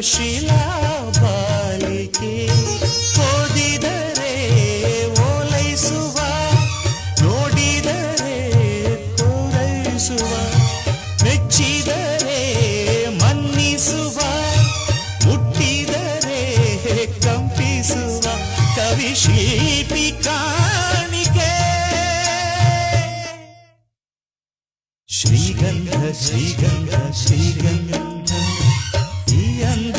ಶಿಲಾ ಬಾಲಿಕೆ ಓದಿದರೆ ಓಲೈಸುವ ನೋಡಿದರೆ ತೋರೈಸುವ ಮೆಚ್ಚಿದರೆ ಮನ್ನಿಸುವ ಮುಟ್ಟಿದರೆ ಕಂಪಿಸುವ ಕವಿ ಶಿಲ್ಪಿ ಕಾಣಿಕೆ ಶ್ರೀಗಂಧ ಶ್ರೀಗಂಧ ಶ್ರೀಗಂಧ ಈ ಅಂದ